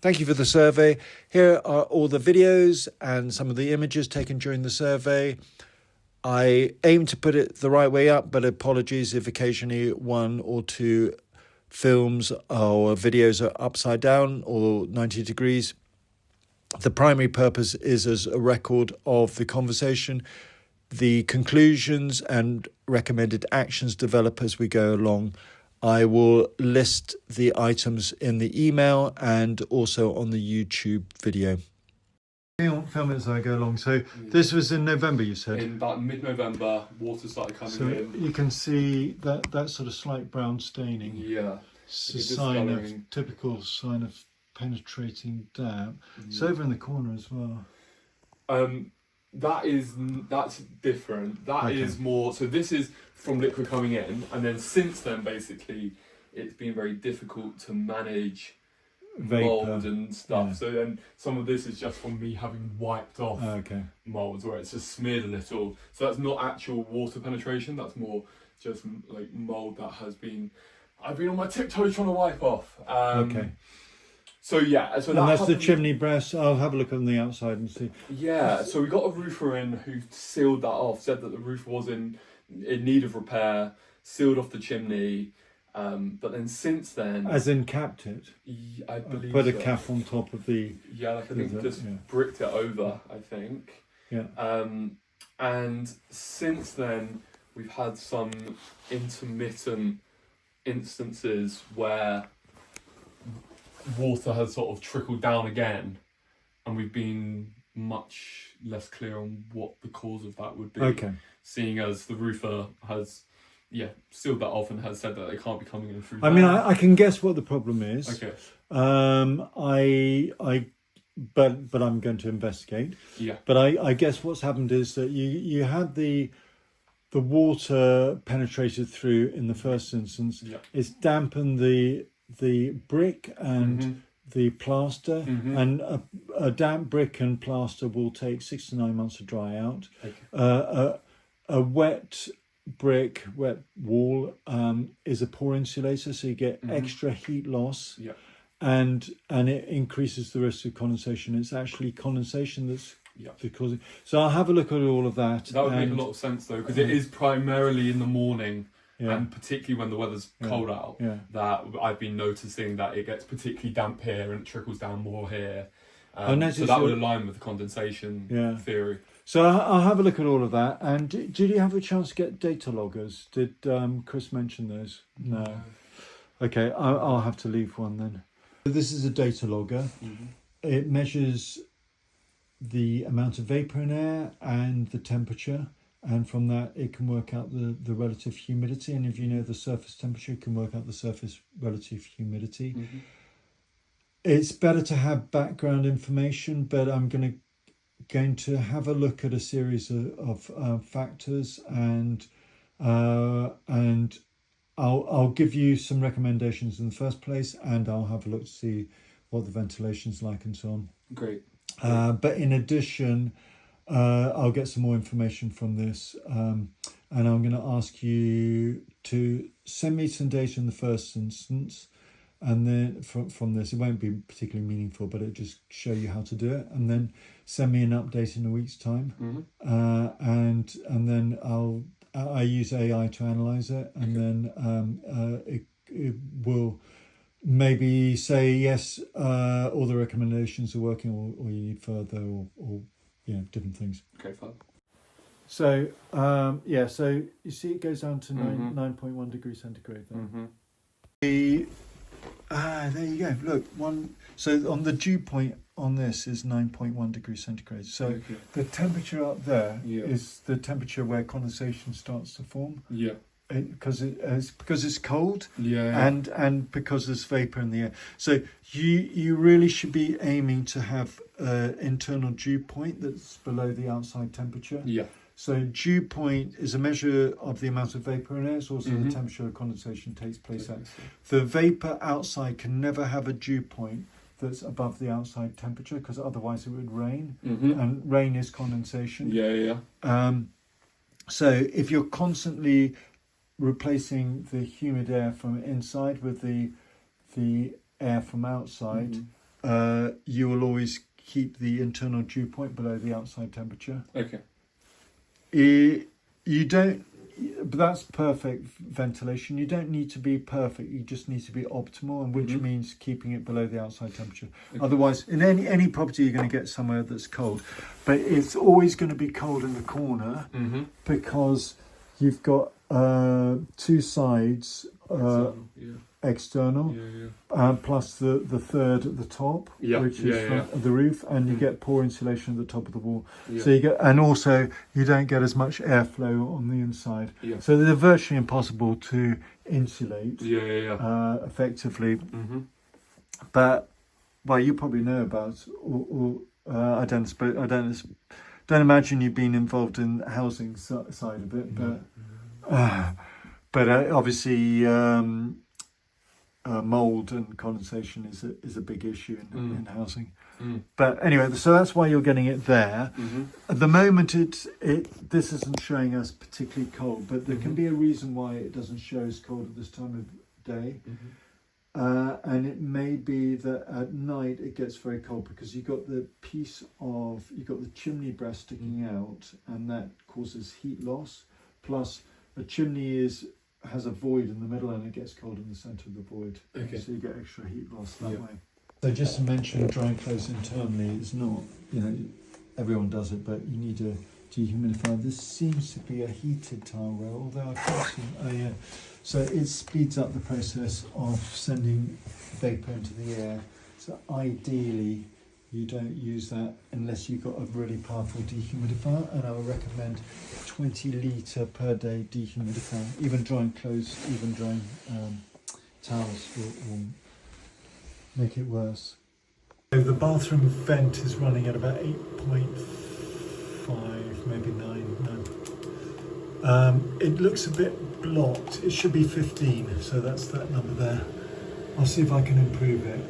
Thank you for the survey. Here are all the videos and some of the images taken during the survey. I aim to put it the right way up, but apologies if occasionally one or two films or videos are upside down or 90 degrees. The primary purpose is as a record of the conversation, the conclusions and recommended actions develop as we go along. I will list the items in the email and also on the YouTube video. Film it as I go along. So this was in November, you said? In about mid-November, water started coming in. You can see that sort of slight brown staining. Yeah. It's a typical sign of penetrating damp. It's over in the corner as well. That's different. That is more, so this is from liquid coming in, and then since then basically it's been very difficult to manage mold and stuff. Yeah. So then some of this is just from me having wiped off molds where it's just smeared a little. So that's not actual water penetration, that's more just like mold that I've been on my tiptoes trying to wipe off. So yeah, so that's the chimney breast. I'll have a look on the outside and see. Yeah, so we got a roofer in who sealed that off, said that the roof was in need of repair, sealed off the chimney, but then since then... As in capped it? I believe put a cap on top of the... Yeah, like I think just bricked it over, I think. Yeah. And since then, we've had some intermittent instances where water has sort of trickled down again, and we've been much less clear on what the cause of that would be. Seeing as the roofer has sealed that off and has said that they can't be coming in through I mean, I can guess what the problem is. Okay. But I'm going to investigate. Yeah. But I guess what's happened is that you had the water penetrated through in the first instance. Yeah. It's dampened the brick and the plaster, and a damp brick and plaster will take 6 to 9 months to dry out. A wet brick, wet wall is a poor insulator, so you get extra heat loss. Yeah. And it increases the risk of condensation. It's actually condensation that's causing. So I'll have a look at all of that. That would make a lot of sense though, because it is primarily in the morning. Yeah. And particularly when the weather's cold out, that I've been noticing that it gets particularly damp here and it trickles down more here. So that would align with the condensation theory. So I'll have a look at all of that. And did you have a chance to get data loggers? Did Chris mention those? No. Okay, I'll have to leave one then. This is a data logger. It measures the amount of vapor in air and the temperature. And from that, it can work out the relative humidity. And if you know the surface temperature, it can work out the surface relative humidity. It's better to have background information, but I'm going to have a look at a series of factors, and I'll give you some recommendations in the first place, and I'll have a look to see what the ventilation's like and so on. Great. But in addition, I'll get some more information from this, and I'm going to ask you to send me some data in the first instance, and then from this, it won't be particularly meaningful, but it'll just show you how to do it, and then send me an update in a week's time, and then I use AI to analyze it, and then it will maybe say yes, all the recommendations are working, or you need further, or different things. Okay, fine. So so you see it goes down to 9.1 degrees centigrade there. There you go. Look, so on the dew point on this is 9.1 degrees centigrade. So the temperature up there is the temperature where condensation starts to form. Yeah. Because it's cold, and because there's vapor in the air. So you really should be aiming to have internal dew point that's below the outside temperature. Yeah. So dew point is a measure of the amount of vapor in air. It's also the temperature of condensation takes place at. The vapor outside can never have a dew point that's above the outside temperature, because otherwise it would rain, and rain is condensation. So if you're constantly replacing the humid air from inside with the air from outside, you will always keep the internal dew point below the outside temperature. Okay. You don't, but that's perfect ventilation. You don't need to be perfect. You just need to be optimal, and which means keeping it below the outside temperature. Okay. Otherwise, in any property, you're going to get somewhere that's cold, but it's always going to be cold in the corner because you've got two sides. External, plus the third at the top, which is front of the roof, and you get poor insulation at the top of the wall. So you get, and also you don't get as much airflow on the inside. So they're virtually impossible to insulate effectively. But well, you probably know about, I don't imagine you've been involved in the housing side of it, but obviously. Mold and condensation is a big issue in housing. But anyway, so that's why you're getting it there. At the moment, this isn't showing us particularly cold, but there can be a reason why it doesn't show as cold at this time of day. And it may be that at night it gets very cold because you've got the chimney breast sticking out, and that causes heat loss. Plus, a chimney has a void in the middle, and it gets cold in the centre of the void. So you get extra heat loss that way. So just to mention, drying clothes internally is not, everyone does it, but you need a dehumidifier. This seems to be a heated tile roll, although I can't see. So it speeds up the process of sending vapour into the air. So ideally, you don't use that unless you've got a really powerful dehumidifier, and I would recommend 20 litre per day dehumidifier. Even drying clothes, even drying towels will make it worse. So the bathroom vent is running at about 8.5, maybe 9. It looks a bit blocked. It should be 15, so that's that number there. I'll see if I can improve it.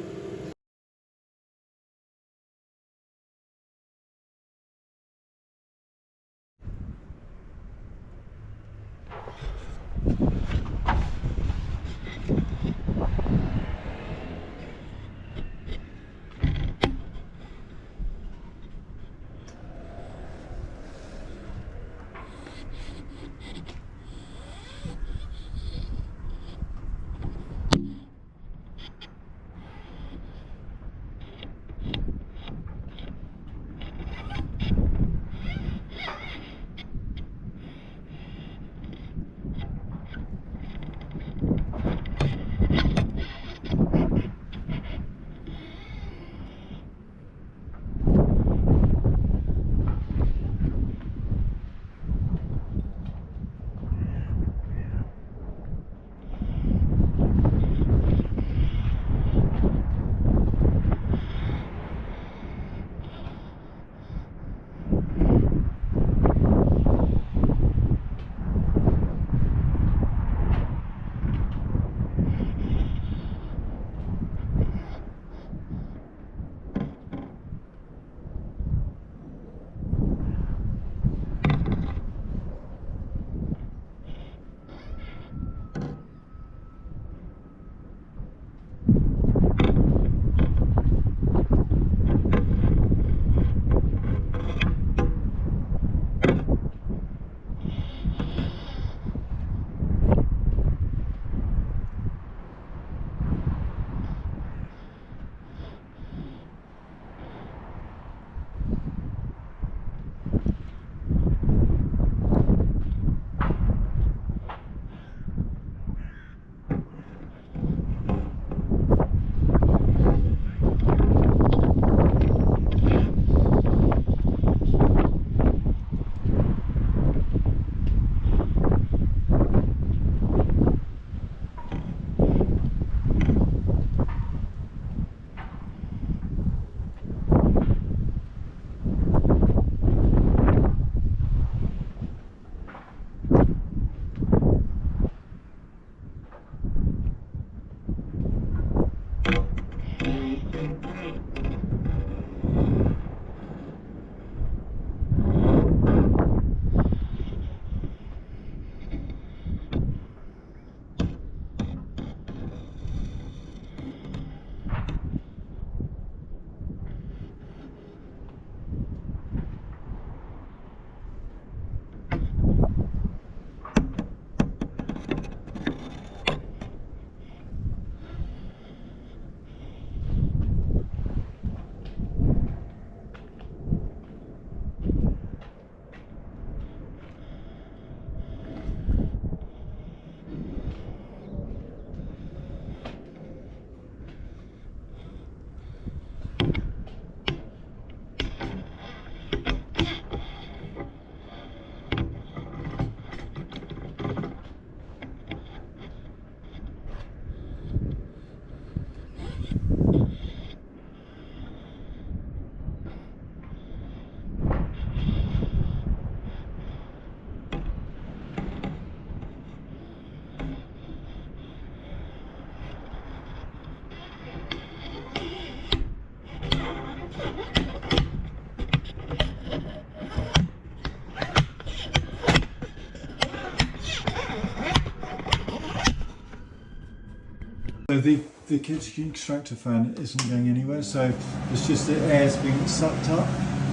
So the kitchen extractor fan isn't going anywhere, so it's just the air's being sucked up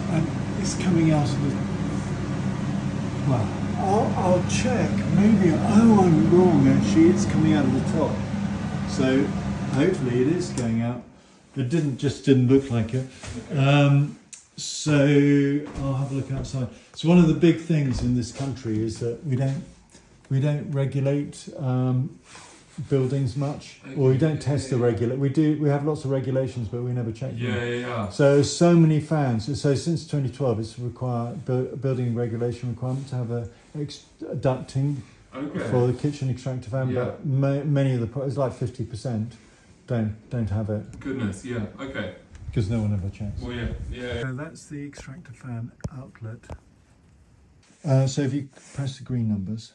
and it's coming out of the... Well, I'll check, maybe, oh I'm wrong actually, it's coming out of the top. So hopefully it is going out. It just didn't look like it. So I'll have a look outside. So one of the big things in this country is that we don't regulate buildings much, or we don't test the regulate. We have lots of regulations, but we never check them. Yeah. So many fans. So since 2012, it's building regulation requirement to have a ducting for the kitchen extractor fan. Yeah. But many of the it's like 50% don't have it. Goodness, yeah. Okay. Because no one ever checks. Well, yeah. So that's the extractor fan outlet. So if you press the green numbers,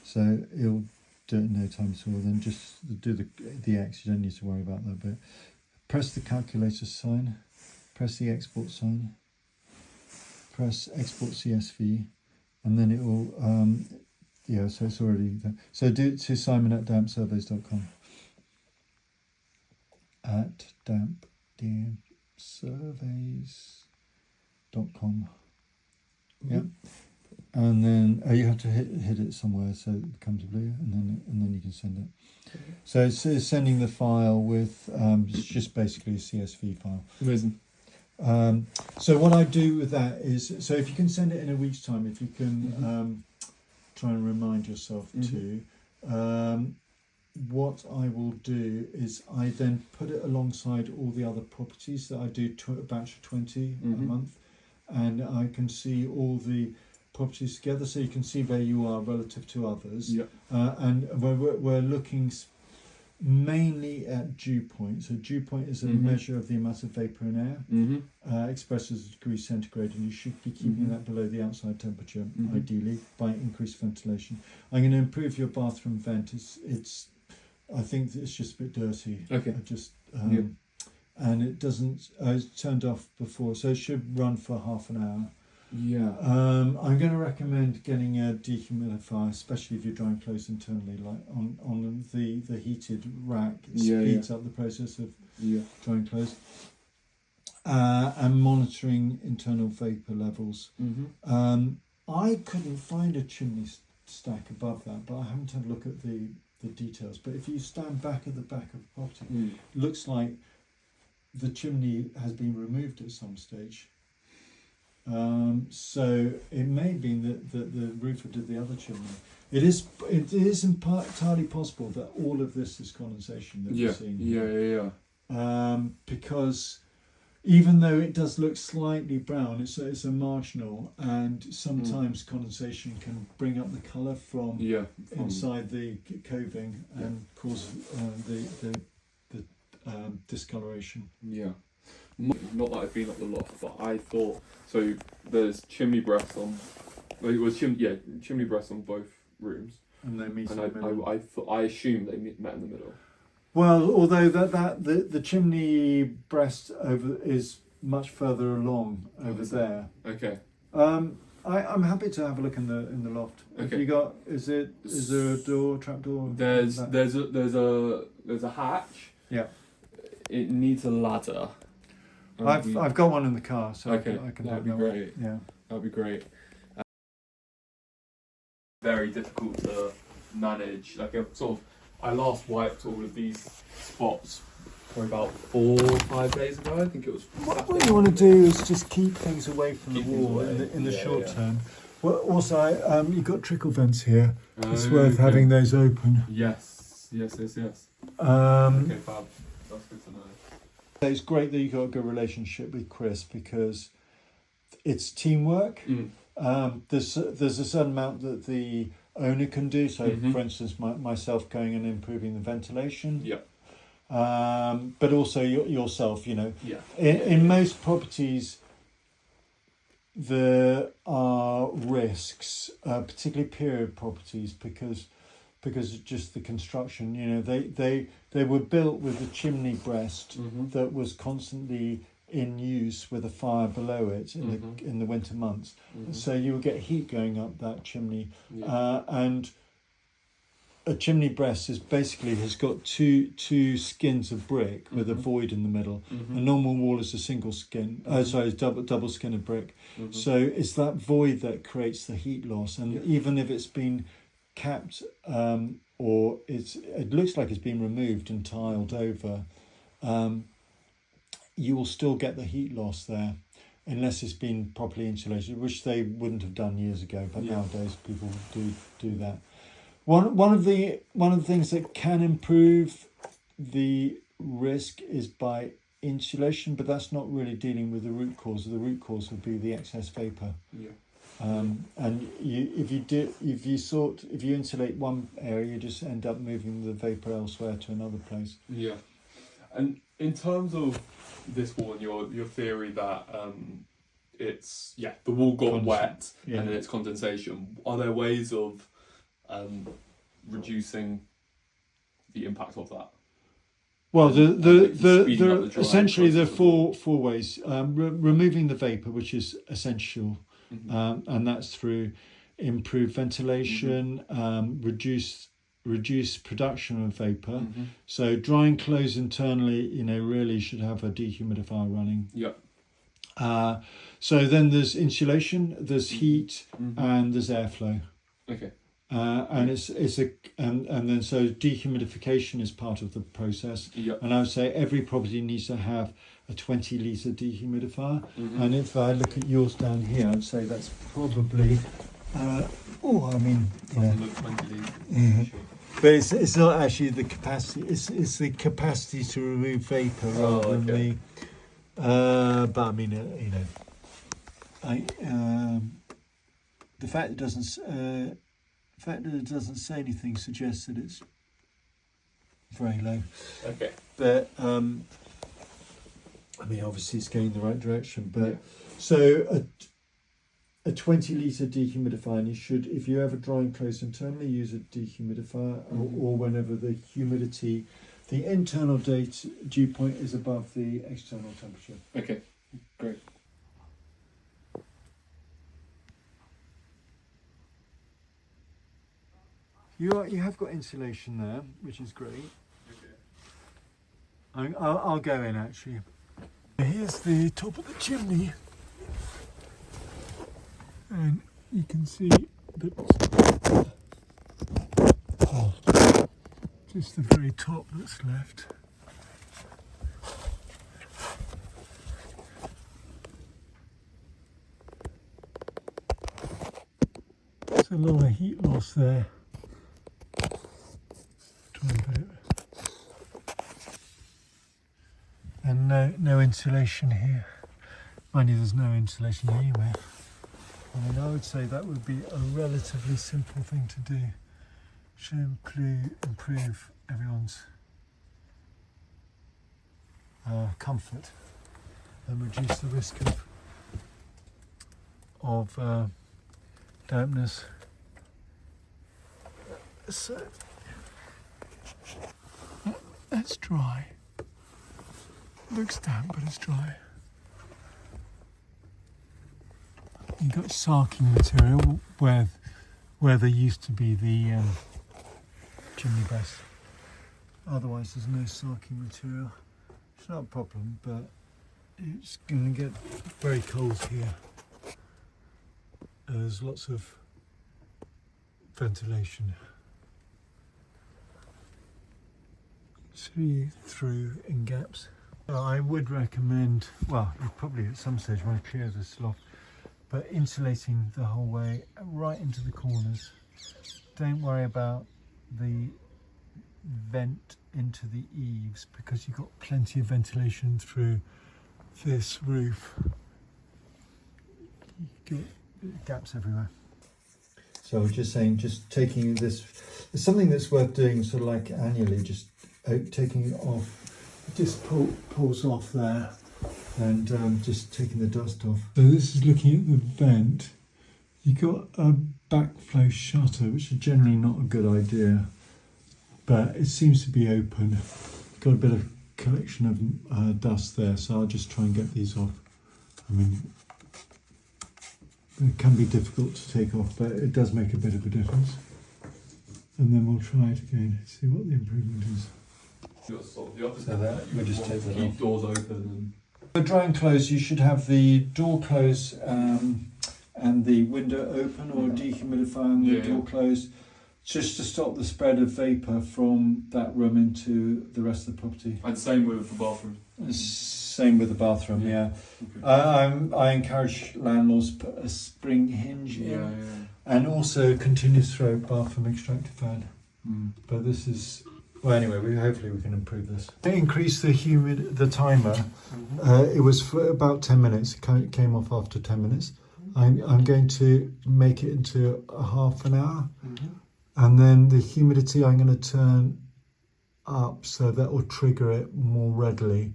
so it'll do it in no time at all. Then just do the X. You don't need to worry about that bit. Press the calculator sign. Press the export sign. Press export CSV, and then it will. So it's already there. So do it to Simon@dampsurveys.com. At dampsurveys.com. Yep. And then you have to hit it somewhere so it becomes blue, and then you can send it. So it's sending the file with it's just basically a CSV file. Amazing. So what I do with that is, so if you can send it in a week's time, if you can try and remind yourself to. What I will do is I then put it alongside all the other properties that I do a batch of 20 a month, and I can see all the properties together, so you can see where you are relative to others. Yep. And we're looking mainly at dew point. So dew point is a measure of the amount of vapour in air, expressed as degrees centigrade, and you should be keeping that below the outside temperature, ideally, by increased ventilation. I'm going to improve your bathroom vent. I think it's just a bit dirty. Okay. And it doesn't. It's turned off before, so it should run for half an hour. Yeah. I'm going to recommend getting a dehumidifier, especially if you're drying clothes internally, like on the heated rack. It speeds up the process of drying clothes. And monitoring internal vapour levels. I couldn't find a chimney stack above that, but I haven't had a look at the details. But if you stand back at the back of the property, it looks like the chimney has been removed at some stage. So it may have been that the roofer did the other chimney. It is entirely possible that all of this is condensation that we're seeing here. Because even though it does look slightly brown, it's a marginal, and sometimes condensation can bring up the colour from inside the coving and cause the discoloration. Yeah. Not that I've been up the loft, but I thought, so there's chimney breasts on, chimney breasts on both rooms. And they meet and in the middle. I assumed they met in the middle. Well, although the chimney breast over is much further along over there. Okay. I'm happy to have a look in the loft. Okay. Have you got? Is there a trap door? There's a hatch. Yeah. It needs a ladder. I've got one in the car, so okay. I can That'd do be that great. one. Yeah. That'd be great. Very difficult to manage. I last wiped all of these spots probably about 4 or 5 days ago. I think it was. What you want to do is just keep things away from the wall in the short term. Well, also, you've got trickle vents here. It's worth having those open. Yes. Okay, fab. That's good to know. It's great that you've got a good relationship with Chris, because it's teamwork. There's a certain amount that the owner can do. So, for instance, myself going and improving the ventilation. Yeah. But also yourself, Yeah. In most properties, there are risks, particularly period properties, because of just the construction. They were built with a chimney breast that was constantly in use with a fire below it in the winter months. So you would get heat going up that chimney, and a chimney breast is basically has got two skins of brick with a void in the middle. A normal wall is a single skin. Double skin of brick. So it's that void that creates the heat loss, and even if it's been capped or it looks like it's been removed and tiled over, you will still get the heat loss there, unless it's been properly insulated, which they wouldn't have done years ago. But nowadays people do that. One of the things that can improve the risk is by insulation, but that's not really dealing with the root cause. The root cause would be the excess vapor. And if you insulate one area, you just end up moving the vapor elsewhere to another place. Yeah. And in terms of this wall and your theory that it's the wall got wet and then it's condensation, are there ways of reducing the impact of that? Well, essentially there are four ways. Removing the vapor, which is essential, and that's through improved ventilation, reduce production of vapor. So drying clothes internally, really should have a dehumidifier running. So then there's insulation, there's heat, and there's airflow. Okay. And then so dehumidification is part of the process. And I would say every property needs to have a 20-litre dehumidifier. And if I look at yours down here, I'd say that's probably but it's not actually the capacity. It's the capacity to remove vapor rather than the. But I mean, the fact it doesn't. The fact that it doesn't say anything suggests that it's very low. Okay. But I mean, obviously it's going in the right direction. But so a 20-litre dehumidifier, and you should, if you're ever drying clothes internally, use a dehumidifier, or whenever the humidity, the internal dew point is above the external temperature. Okay, great. You have got insulation there, which is great. Okay. I'll go in actually. Here's the top of the chimney, and you can see that just the very top that's left. There's a lot of heat loss there. And no insulation here. Mind you, there's no insulation anywhere. I mean, I would say that would be a relatively simple thing to do. Should improve everyone's comfort and reduce the risk of dampness. So that's dry. Looks damp, but it's dry. You've got sarking material where there used to be the chimney breast. Otherwise, there's no sarking material. It's not a problem, but it's going to get very cold here. There's lots of ventilation. See through in gaps. I would recommend, well, you probably at some stage want to clear this loft, but insulating the whole way right into the corners. Don't worry about the vent into the eaves, because you've got plenty of ventilation through this roof. You've got gaps everywhere. So I was just saying, just taking this, it's something that's worth doing sort of like annually, just taking it off. It just pulls off there, and just taking the dust off. So this is looking at the vent. You've got a backflow shutter, which is generally not a good idea, but it seems to be open. Got a bit of collection of dust there, so I'll just try and get these off. I mean, it can be difficult to take off, but it does make a bit of a difference. and then we'll try it again, see what the improvement is. Sort of the opposite. So that, You we just want take to that keep off. doors open. For dry and close, you should have the door closed and the window open, or dehumidifier and the door closed, just to stop the spread of vapour from that room into the rest of the property. And same with the bathroom. Same with the bathroom, yeah. Okay. I encourage landlords to put a spring hinge in, Yeah. and also continuous throw bathroom extractor fan. But this is, well, anyway, hopefully we can improve this. Increase the timer. It was for about 10 minutes. It came off after 10 minutes. I'm going to make it into a half an hour, and then the humidity I'm going to turn up so that will trigger it more readily.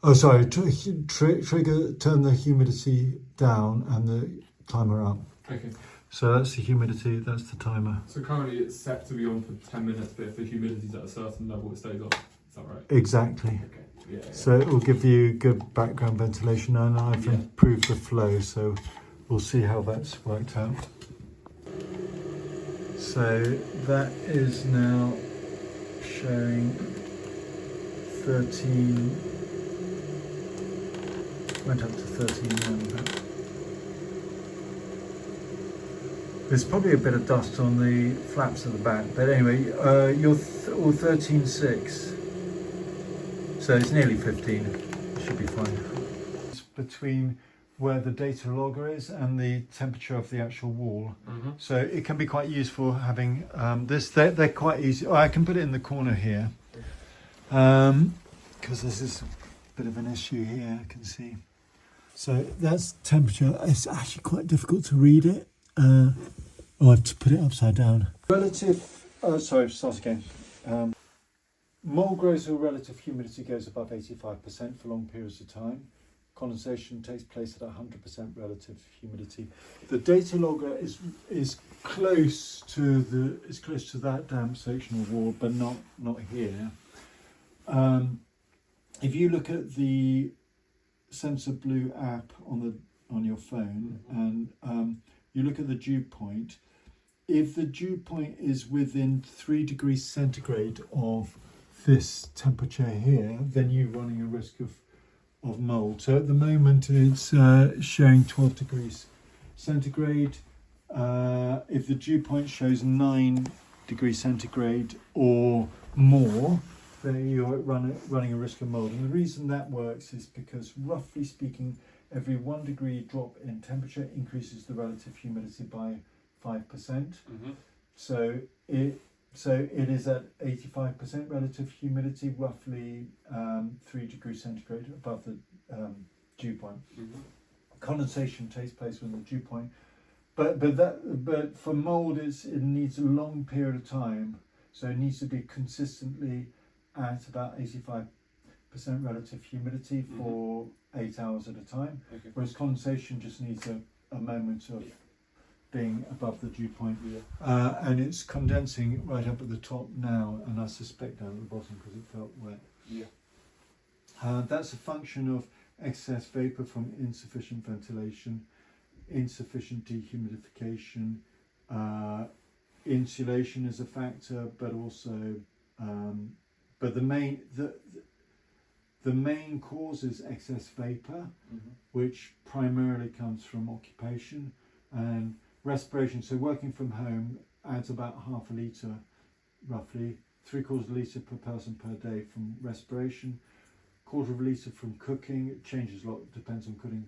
Oh, sorry, turn the humidity down and the timer up. Okay. So that's the humidity, that's the timer. So currently it's set to be on for 10 minutes, but if the humidity's at a certain level, it stays on. Is that right? Exactly. Okay. Yeah. So it will give you good background ventilation, and I've improved the flow, so we'll see how that's worked out. So that is now showing 13, went up to 13 now. There's probably a bit of dust on the flaps at the back, but anyway, you're 13.6, so it's nearly 15. It should be fine. It's between where the data logger is and the temperature of the actual wall, so it can be quite useful having this. They're quite easy. Oh, I can put it in the corner here, because this is a bit of an issue here. I can see. So that's temperature. It's actually quite difficult to read it. I have to put it upside down. Relative, sorry, start again. Mold grows or relative humidity goes above 85% for long periods of time. Condensation takes place at 100% relative humidity. The data logger is close to that damp sectional wall, but not here. If you look at the Sensor Blue app on your phone, and you look at the dew point, if the dew point is within 3 degrees centigrade of this temperature here, then you're running a risk of mold. So at the moment it's showing 12 degrees centigrade. If the dew point shows 9 degrees centigrade or more, then you're running a risk of mold. And the reason that works is because, roughly speaking, every 1 degree drop in temperature increases the relative humidity by 5%. So it is at 85% relative humidity, roughly 3 degrees centigrade above the dew point. Condensation takes place when the dew point, but for mold it needs a long period of time, so it needs to be consistently at about 85% relative humidity for 8 hours at a time, whereas condensation just needs a moment of being above the dew point, and it's condensing right up at the top now, and I suspect down at the bottom because it felt wet. That's a function of excess vapour from insufficient ventilation, insufficient dehumidification, insulation is a factor, but also but the main cause is excess vapour, which primarily comes from occupation and respiration. So working from home adds about half a litre, roughly 3/4 litre per person per day from respiration, 1/4 litre from cooking. It changes a lot, depends on cooking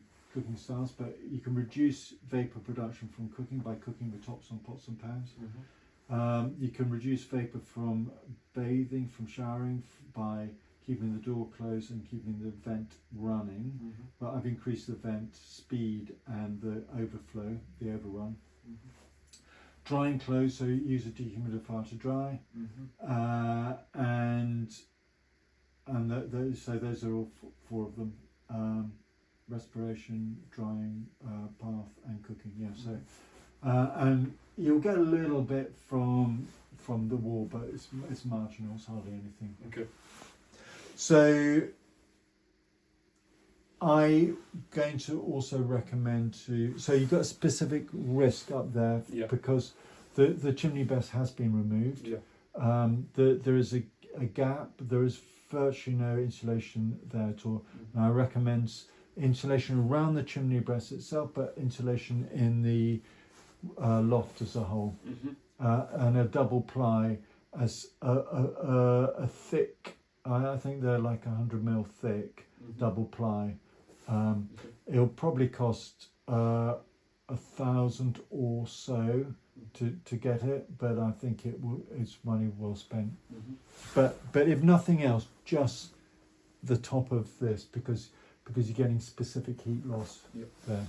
styles, but you can reduce vapour production from cooking by cooking the tops on pots and pans. You can reduce vapour from bathing, from showering, by keeping the door closed and keeping the vent running. But I've increased the vent speed and the overflow, the overrun. Dry and close, so you use a dehumidifier to dry, so those are all four of them: respiration, drying, bath, and cooking. So and you'll get a little bit from the wall, but it's marginal. It's hardly anything. Okay. So I'm going to also recommend so you've got a specific risk up there, because the chimney breast has been removed. There is a gap. There is virtually no insulation there at all. And I recommend insulation around the chimney breast itself, but insulation in the loft as a whole, and a double ply as a thick. I think they're like 100 mil thick double ply. It'll probably cost 1,000 or so to get it, but I think it's money well spent. But if nothing else, just the top of this, because you're getting specific heat loss there.